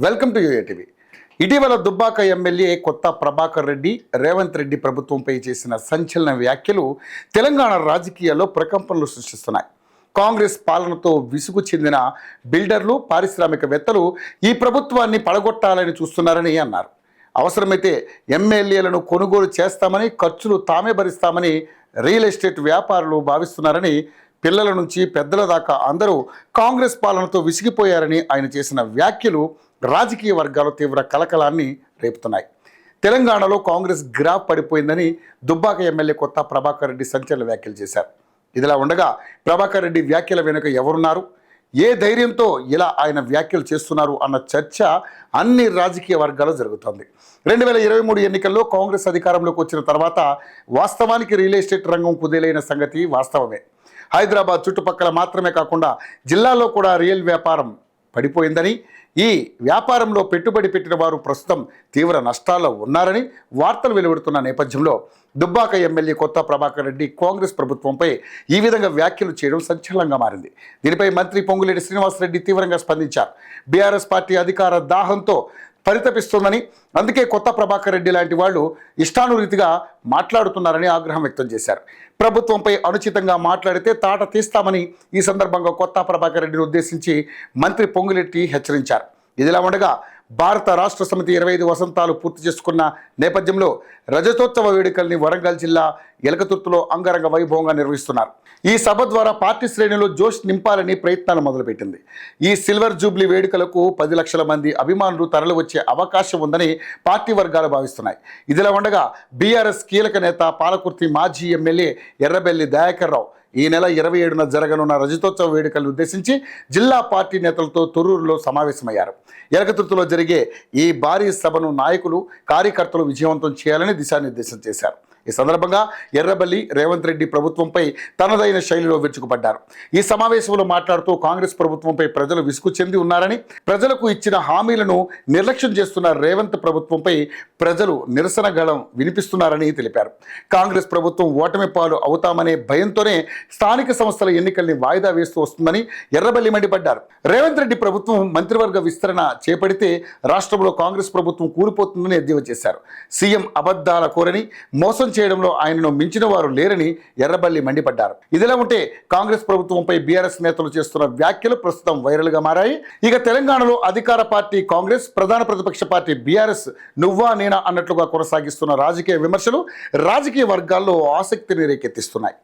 Welcome to యూఏటీవీ. ఇటీవల Dubbaka MLA కొత్త ప్రభాకర్ రెడ్డి రేవంత్ రెడ్డి ప్రభుత్వంపై చేసిన సంచలన వ్యాఖ్యలు తెలంగాణ రాజకీయాల్లో ప్రకంపనలు సృష్టిస్తున్నాయి. కాంగ్రెస్ పాలనతో విసుగు చెందిన బిల్డర్లు, పారిశ్రామికవేత్తలు ఈ ప్రభుత్వాన్ని పడగొట్టాలని చూస్తున్నారని అన్నారు. అవసరమైతే ఎమ్మెల్యేలను కొనుగోలు చేస్తామని, ఖర్చులు తామే భరిస్తామని రియల్ ఎస్టేట్ వ్యాపారులు భావిస్తున్నారని, పిల్లల నుంచి పెద్దల దాకా అందరూ కాంగ్రెస్ పాలనతో విసిగిపోయారని ఆయన చేసిన వ్యాఖ్యలు రాజకీయ వర్గాలు తీవ్ర కలకలాన్ని రేపుతున్నాయి. తెలంగాణలో కాంగ్రెస్ గ్రాఫ్ పడిపోయిందని దుబ్బాక ఎమ్మెల్యే కొత్త ప్రభాకర్ రెడ్డి సంచలన వ్యాఖ్యలు చేశారు. ఇదిలా ఉండగా ప్రభాకర్ రెడ్డి వ్యాఖ్యల వెనుక ఎవరున్నారు, ఏ ధైర్యంతో ఇలా ఆయన వ్యాఖ్యలు చేస్తున్నారు అన్న చర్చ అన్ని రాజకీయ వర్గాల్లో జరుగుతోంది. 2023 ఎన్నికల్లో కాంగ్రెస్ అధికారంలోకి వచ్చిన తర్వాత వాస్తవానికి రియల్ ఎస్టేట్ రంగం కుదేలైన సంగతి వాస్తవమే. హైదరాబాద్ చుట్టుపక్కల మాత్రమే కాకుండా జిల్లాలో కూడా రియల్ వ్యాపారం పడిపోయిందని, ఈ వ్యాపారంలో పెట్టుబడి పెట్టిన వారు ప్రస్తుతం తీవ్ర నష్టాల్లో ఉన్నారని వార్తలు వెలువడుతున్న నేపథ్యంలో దుబ్బాక ఎమ్మెల్యే కొత్త ప్రభాకర్ రెడ్డి కాంగ్రెస్ ప్రభుత్వంపై ఈ విధంగా వ్యాఖ్యలు చేయడం సంచలనంగా మారింది. దీనిపై మంత్రి పొంగులేటి శ్రీనివాసరెడ్డి తీవ్రంగా స్పందించారు. బీఆర్ఎస్ పార్టీ అధికార దాహంతో పరితపిస్తోందని, అందుకే కొత్త ప్రభాకర్ రెడ్డి లాంటి వాళ్ళు ఇష్టానురీతిగా మాట్లాడుతున్నారని ఆగ్రహం వ్యక్తం చేశారు. ప్రభుత్వంపై అనుచితంగా మాట్లాడితే తాట తీస్తామని ఈ సందర్భంగా కొత్త ప్రభాకర్ రెడ్డిని ఉద్దేశించి మంత్రి పొంగులేటి హెచ్చరించారు. ఇదిలా ఉండగా భారత రాష్ట్ర సమితి 25 వసంతాలు పూర్తి చేసుకున్న నేపథ్యంలో రజతోత్సవ వేడుకల్ని వరంగల్ జిల్లా ఎలకతుర్తిలో అంగరంగ వైభవంగా నిర్వహిస్తున్నారు. ఈ సభ ద్వారా పార్టీ శ్రేణిలో జోష్ నింపాలని ప్రయత్నాలు మొదలుపెట్టింది. ఈ సిల్వర్ జూబ్లీ వేడుకలకు 10 లక్షల మంది అభిమానులు తరలి వచ్చే అవకాశం ఉందని పార్టీ వర్గాలు భావిస్తున్నాయి. ఇదిలా ఉండగా బీఆర్ఎస్ కీలక నేత పాలకుర్తి మాజీ ఎమ్మెల్యే ఎర్రబెల్లి దయాకర్ రావు ఈ నెల 27న జరగనున్న రజతోత్సవ వేడుకలను ఉద్దేశించి జిల్లా పార్టీ నేతలతో తొర్రూరులో సమావేశమయ్యారు. ఎలకతుర్తిలో జరిగే ఈ భారీ సభను నాయకులు, కార్యకర్తలు విజయవంతం చేయాలని దిశానిర్దేశం చేశారు. ఈ సందర్భంగా ఎర్రబెల్లి రేవంత్ రెడ్డి ప్రభుత్వంపై తనదైన శైలిలో విరుచుకుపడ్డారు. ఈ సమావేశంలో మాట్లాడుతూ కాంగ్రెస్ ప్రభుత్వంపై ప్రజలు విసుగు చెంది ఉన్నారని, ప్రజలకు ఇచ్చిన హామీలను నిర్లక్ష్యం చేస్తున్న రేవంత్ ప్రభుత్వంపై ప్రజలు నిరసన గళం వినిపిస్తున్నారని తెలిపారు. కాంగ్రెస్ ప్రభుత్వం ఓటమి పాలు అవుతామనే భయంతోనే స్థానిక సంస్థల ఎన్నికల్ని వాయిదా వేస్తూ వస్తుందని ఎర్రబెల్లి మండిపడ్డారు. రేవంత్ రెడ్డి ప్రభుత్వం మంత్రివర్గ విస్తరణ చేపడితే రాష్ట్రంలో కాంగ్రెస్ ప్రభుత్వం కూలిపోతుందని ఎద్దేవా చేశారు. సీఎం అబద్ధాల కోరని, మోసం చేయడంలో ఆయనను మించిన వారు లేరని ఎర్రబెల్లి మండిపడ్డారు. ఇదిలా ఉంటే కాంగ్రెస్ ప్రభుత్వంపై బీఆర్ఎస్ నేతలు చేస్తున్న వ్యాఖ్యలు ప్రస్తుతం వైరల్ గా మారాయి. ఇక తెలంగాణలో అధికార పార్టీ కాంగ్రెస్, ప్రధాన ప్రతిపక్ష పార్టీ బీఆర్ఎస్ నువ్వా నేనా అన్నట్లుగా కొనసాగిస్తున్న రాజకీయ విమర్శలు రాజకీయ వర్గాల్లో ఆసక్తిని రేకెత్తిస్తున్నాయి.